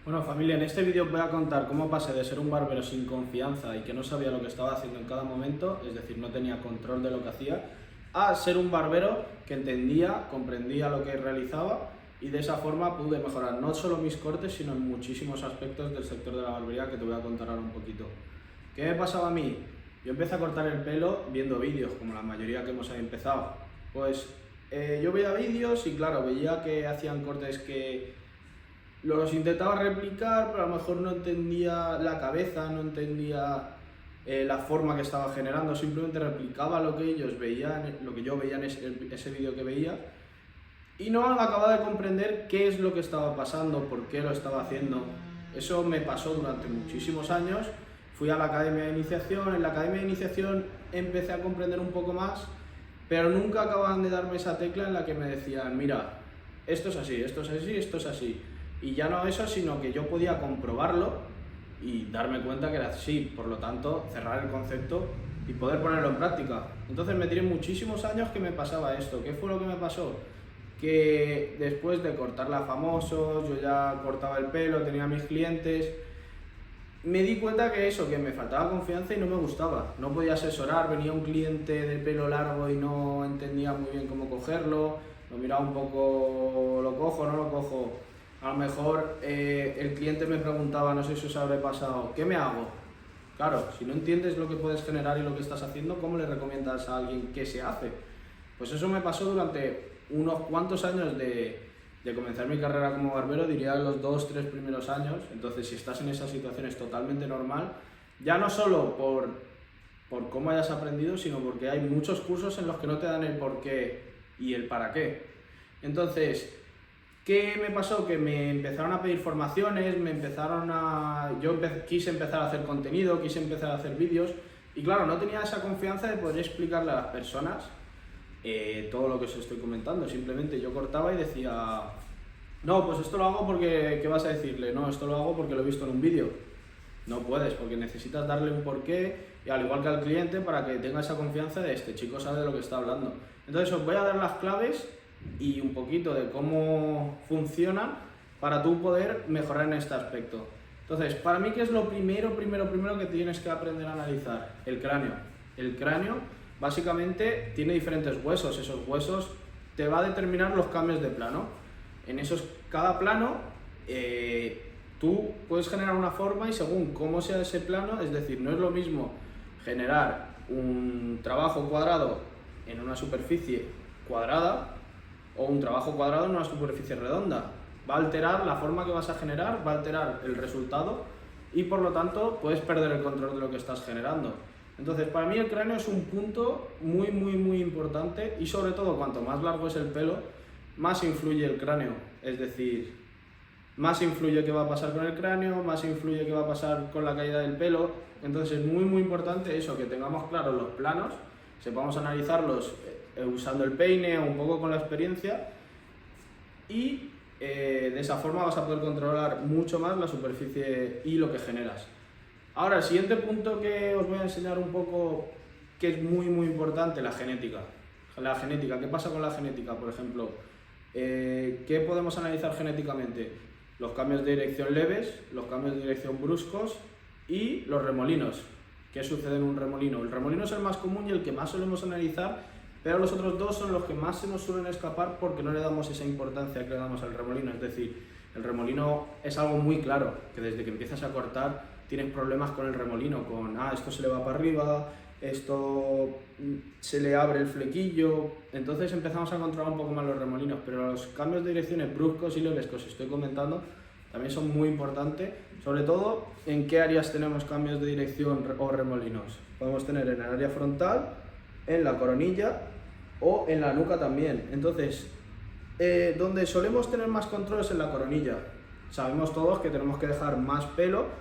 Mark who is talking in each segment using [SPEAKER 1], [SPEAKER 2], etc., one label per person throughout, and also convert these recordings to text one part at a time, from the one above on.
[SPEAKER 1] Bueno, familia, en este vídeo os voy a contar cómo pasé de ser un barbero sin confianza y que no sabía lo que estaba haciendo en cada momento, es decir, no tenía control de lo que hacía, a ser un barbero que entendía, comprendía lo que realizaba y de esa forma pude mejorar no solo mis cortes, sino en muchísimos aspectos del sector de la barbería que te voy a contar ahora un poquito. ¿Qué me pasaba a mí? Yo empecé a cortar el pelo viendo vídeos, como la mayoría que hemos empezado. Pues yo veía vídeos y claro, veía que hacían cortes que los intentaba replicar, pero a lo mejor no entendía la cabeza, no entendía la forma que estaba generando, simplemente replicaba lo que ellos veían, lo que yo veía en ese vídeo que veía, y no acababa de comprender qué es lo que estaba pasando, por qué lo estaba haciendo. Eso me pasó durante muchísimos años. Fui a la academia de iniciación, en la academia de iniciación empecé a comprender un poco más, pero nunca acababan de darme esa tecla en la que me decían, mira, esto es así, esto es así, esto es así. Y ya no eso, sino que yo podía comprobarlo y darme cuenta que era así, por lo tanto, cerrar el concepto y poder ponerlo en práctica. Entonces me tiré muchísimos años que me pasaba esto. ¿Qué fue lo que me pasó? Que después de cortarla a famosos, yo ya cortaba el pelo, tenía mis clientes, me di cuenta que eso, que me faltaba confianza y no me gustaba. No podía asesorar, venía un cliente de pelo largo y no entendía muy bien cómo cogerlo, lo miraba un poco, lo cojo, no lo cojo. A lo mejor el cliente me preguntaba, no sé si os habré pasado, ¿qué me hago? Claro, si no entiendes lo que puedes generar y lo que estás haciendo, ¿cómo le recomiendas a alguien qué se hace? Pues eso me pasó durante unos cuantos años de comenzar mi carrera como barbero, diría los 2-3 primeros años. Entonces, si estás en esa situación es totalmente normal, ya no solo por cómo hayas aprendido, sino porque hay muchos cursos en los que no te dan el por qué y el para qué. Entonces, ¿qué me pasó? Que me empezaron a pedir formaciones, quise empezar a hacer contenido, quise empezar a hacer vídeos y claro, no tenía esa confianza de poder explicarle a las personas todo lo que os estoy comentando. Simplemente yo cortaba y decía, no, pues esto lo hago porque, ¿qué vas a decirle? No, esto lo hago porque lo he visto en un vídeo. No puedes, porque necesitas darle un porqué, y al igual que al cliente, para que tenga esa confianza de este chico sabe de lo que está hablando. Entonces os voy a dar las claves y un poquito de cómo funcionan para tú poder mejorar en este aspecto. Entonces, para mí, ¿qué es lo primero que tienes que aprender a analizar? El cráneo. El cráneo básicamente tiene diferentes huesos. Esos huesos te va a determinar los cambios de plano. En cada plano tú puedes generar una forma y según cómo sea ese plano, es decir, no es lo mismo generar un trabajo cuadrado en una superficie cuadrada o un trabajo cuadrado en una superficie redonda. Va a alterar la forma que vas a generar, va a alterar el resultado y por lo tanto puedes perder el control de lo que estás generando. Entonces, para mí el cráneo es un punto muy importante y sobre todo cuanto más largo es el pelo, más influye el cráneo. Es decir, más influye qué va a pasar con el cráneo, más influye qué va a pasar con la caída del pelo. Entonces es muy importante eso, que tengamos claros los planos, sepamos analizarlos usando el peine o un poco con la experiencia y de esa forma vas a poder controlar mucho más la superficie y lo que generas. Ahora, el siguiente punto que os voy a enseñar un poco, que es muy importante, la genética. La genética, ¿qué pasa con la genética? Por ejemplo, ¿qué podemos analizar genéticamente? Los cambios de dirección leves, los cambios de dirección bruscos y los remolinos. ¿Qué sucede en un remolino? El remolino es el más común y el que más solemos analizar, pero los otros dos son los que más se nos suelen escapar porque no le damos esa importancia que le damos al remolino. Es decir, el remolino es algo muy claro, que desde que empiezas a cortar tienes problemas con el remolino, con esto se le va para arriba, esto se le abre el flequillo. Entonces empezamos a controlar un poco más los remolinos, pero los cambios de direcciones bruscos y leves que os estoy comentando también son muy importantes, sobre todo en qué áreas tenemos cambios de dirección o remolinos. Podemos tener en el área frontal, en la coronilla o en la nuca también. Entonces, donde solemos tener más control es en la coronilla. Sabemos todos que tenemos que dejar más pelo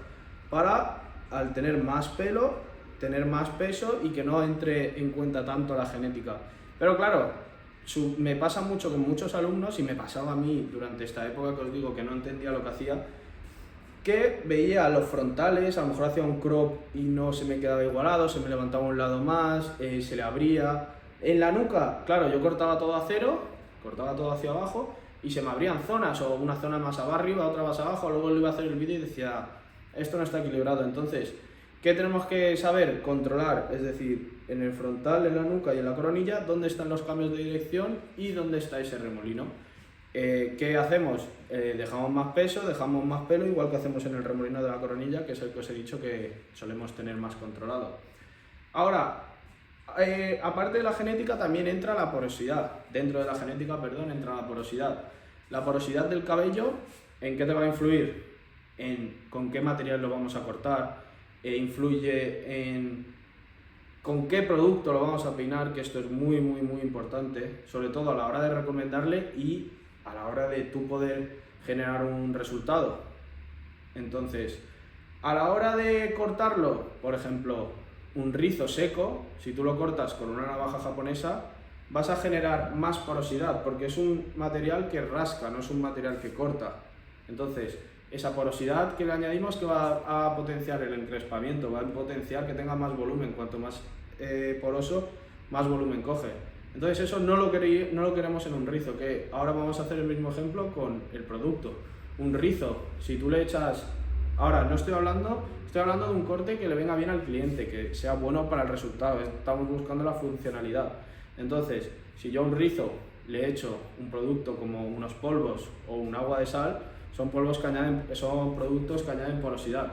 [SPEAKER 1] para, al tener más pelo, tener más peso y que no entre en cuenta tanto la genética. Pero claro, me pasa mucho con muchos alumnos y me pasaba a mí durante esta época que os digo que no entendía lo que hacía, que veía los frontales, a lo mejor hacía un crop y no se me quedaba igualado, se me levantaba un lado más, se le abría. En la nuca, claro, yo cortaba todo a cero, cortaba todo hacia abajo, y se me abrían zonas, o una zona más arriba, otra más abajo, luego le iba a hacer el vídeo y decía, esto no está equilibrado. Entonces, ¿qué tenemos que saber? Controlar, es decir, en el frontal, en la nuca y en la coronilla, dónde están los cambios de dirección y dónde está ese remolino. ¿Qué hacemos? Dejamos más peso, dejamos más pelo, igual que hacemos en el remolino de la coronilla, que es el que os he dicho que solemos tener más controlado. Ahora, aparte de la genética también entra la porosidad. Dentro de la genética, perdón, entra la porosidad. La porosidad del cabello, ¿en qué te va a influir? En con qué material lo vamos a cortar, influye en con qué producto lo vamos a peinar, que esto es muy importante, sobre todo a la hora de recomendarle y a la hora de tú poder generar un resultado. Entonces, a la hora de cortarlo, por ejemplo, un rizo seco, si tú lo cortas con una navaja japonesa, vas a generar más porosidad, porque es un material que rasca, no es un material que corta. Entonces, esa porosidad que le añadimos, que va a potenciar el encrespamiento, va a potenciar que tenga más volumen. Cuanto más poroso, más volumen coge. Entonces eso no lo queremos en un rizo, que ahora vamos a hacer el mismo ejemplo con el producto. Un rizo, si tú le echas... Ahora, no estoy hablando de un corte que le venga bien al cliente, que sea bueno para el resultado, estamos buscando la funcionalidad. Entonces, si yo a un rizo le echo un producto como unos polvos o un agua de sal, son productos que añaden porosidad.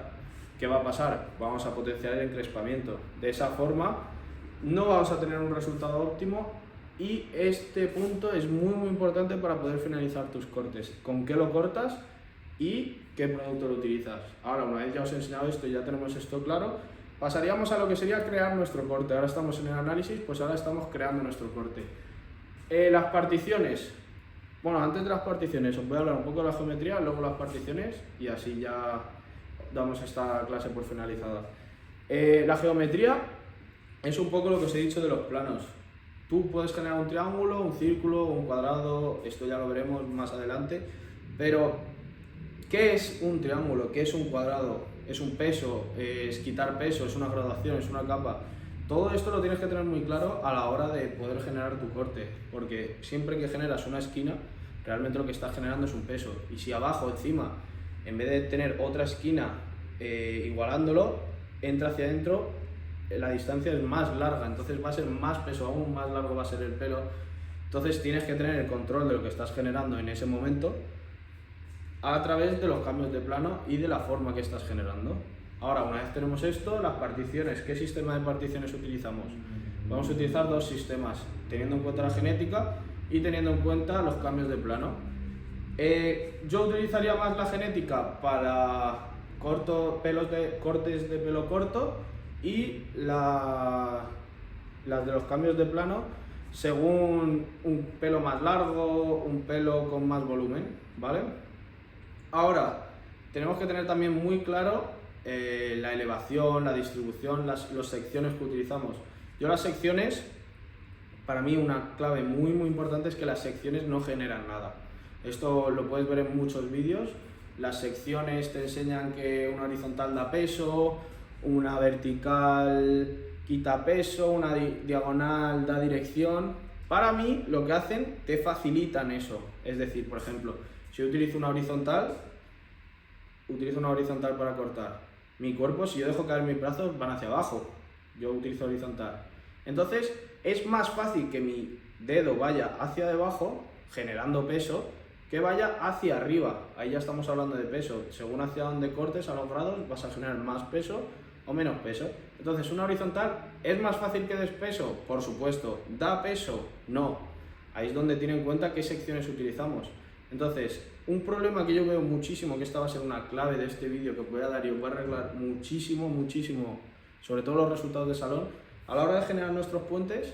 [SPEAKER 1] ¿Qué va a pasar? Vamos a potenciar el encrespamiento. De esa forma no vamos a tener un resultado óptimo y este punto es muy importante para poder finalizar tus cortes. ¿Con qué lo cortas y qué producto lo utilizas? Ahora, una vez ya os he enseñado esto y ya tenemos esto claro, pasaríamos a lo que sería crear nuestro corte. Ahora estamos en el análisis, pues ahora estamos creando nuestro corte. Las particiones. Bueno, antes de las particiones os voy a hablar un poco de la geometría, luego las particiones y así ya damos esta clase por finalizada. La geometría es un poco lo que os he dicho de los planos. Tú puedes generar un triángulo, un círculo, un cuadrado, esto ya lo veremos más adelante, pero ¿qué es un triángulo? ¿Qué es un cuadrado? ¿Es un peso? ¿Es quitar peso? ¿Es una graduación? ¿Es una capa? Todo esto lo tienes que tener muy claro a la hora de poder generar tu corte, porque siempre que generas una esquina, realmente lo que estás generando es un peso. Y si abajo, encima, en vez de tener otra esquina igualándolo, entra hacia adentro, la distancia es más larga, entonces va a ser más peso, aún más largo va a ser el pelo. Entonces tienes que tener el control de lo que estás generando en ese momento a través de los cambios de plano y de la forma que estás generando. Ahora, una vez tenemos esto, las particiones. ¿Qué sistema de particiones utilizamos? Vamos a utilizar dos sistemas, teniendo en cuenta la genética y teniendo en cuenta los cambios de plano. Yo utilizaría más la genética para cortes de pelo corto y las de los cambios de plano según un pelo más largo, un pelo con más volumen, ¿vale? Ahora, tenemos que tener también muy claro la elevación, la distribución, las secciones que utilizamos. Yo las secciones, para mí una clave muy importante es que las secciones no generan nada. Esto lo puedes ver en muchos vídeos. Las secciones te enseñan que una horizontal da peso, una vertical quita peso, una diagonal da dirección. Para mí lo que hacen, te facilitan eso. Es decir, por ejemplo, si yo utilizo una horizontal para cortar. Mi cuerpo, si yo dejo caer mis brazos, van hacia abajo. Yo utilizo horizontal. Entonces, es más fácil que mi dedo vaya hacia debajo, generando peso, que vaya hacia arriba. Ahí ya estamos hablando de peso. Según hacia donde cortes, a los grados, vas a generar más peso o menos peso. Entonces, una horizontal, ¿es más fácil que des peso? Por supuesto. ¿Da peso? No. Ahí es donde tienen en cuenta qué secciones utilizamos. Entonces, un problema que yo veo muchísimo, que esta va a ser una clave de este vídeo que os voy a dar y os voy a arreglar muchísimo, sobre todo los resultados de salón, a la hora de generar nuestros puentes,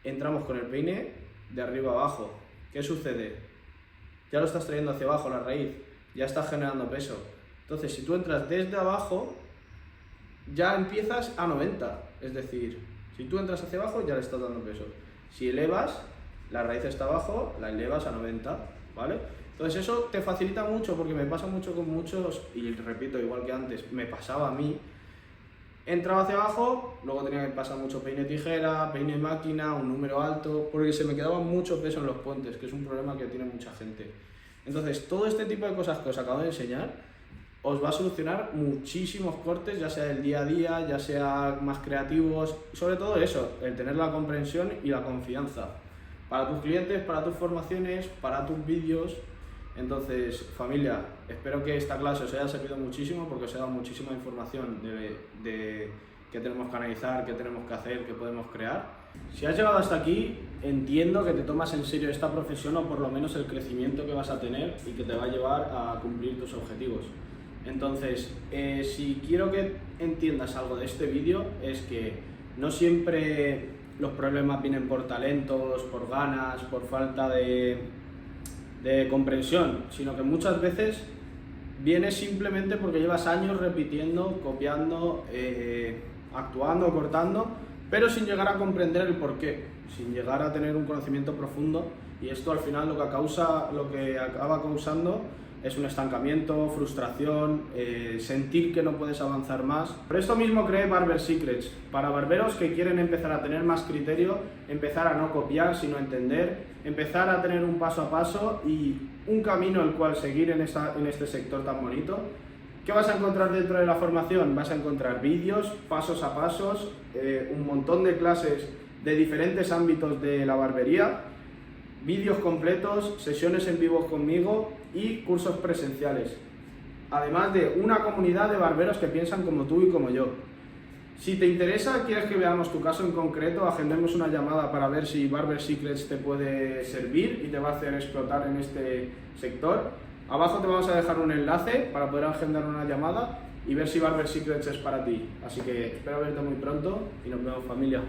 [SPEAKER 1] entramos con el peine de arriba abajo. ¿Qué sucede? Ya lo estás trayendo hacia abajo, la raíz, ya estás generando peso. Entonces, si tú entras desde abajo, ya empiezas a 90, es decir, si tú entras hacia abajo, ya le estás dando peso. Si elevas, la raíz está abajo, la elevas a 90, ¿vale? Entonces eso te facilita mucho, porque me pasa mucho con muchos, y repito, igual que antes, me pasaba a mí, Entraba hacia abajo, luego tenía que pasar mucho peine tijera, peine máquina, un número alto, porque se me quedaba mucho peso en los puentes, que es un problema que tiene mucha gente. Entonces, todo este tipo de cosas que os acabo de enseñar os va a solucionar muchísimos cortes, ya sea del día a día, ya sea más creativos, sobre todo eso, el tener la comprensión y la confianza para tus clientes, para tus formaciones, para tus vídeos. Entonces, familia, espero que esta clase os haya servido muchísimo porque os he dado muchísima información de qué tenemos que analizar, qué tenemos que hacer, qué podemos crear. Si has llegado hasta aquí, entiendo que te tomas en serio esta profesión o por lo menos el crecimiento que vas a tener y que te va a llevar a cumplir tus objetivos. Entonces, si quiero que entiendas algo de este vídeo, es que no siempre los problemas vienen por talentos, por ganas, por falta de comprensión, sino que muchas veces viene simplemente porque llevas años repitiendo, copiando, actuando, cortando, pero sin llegar a comprender el porqué, sin llegar a tener un conocimiento profundo, y esto al final lo que acaba causando es un estancamiento, frustración, sentir que no puedes avanzar más. Por esto mismo creé Barber Secrets, para barberos que quieren empezar a tener más criterio, empezar a no copiar, sino a entender, empezar a tener un paso a paso y un camino el cual seguir en este sector tan bonito. ¿Qué vas a encontrar dentro de la formación? Vas a encontrar vídeos, pasos a pasos, un montón de clases de diferentes ámbitos de la barbería, vídeos completos, sesiones en vivo conmigo y cursos presenciales. Además de una comunidad de barberos que piensan como tú y como yo. Si te interesa, quieres que veamos tu caso en concreto, agendemos una llamada para ver si Barber Secrets te puede servir y te va a hacer explotar en este sector. Abajo te vamos a dejar un enlace para poder agendar una llamada y ver si Barber Secrets es para ti. Así que espero verte muy pronto y nos vemos, familia.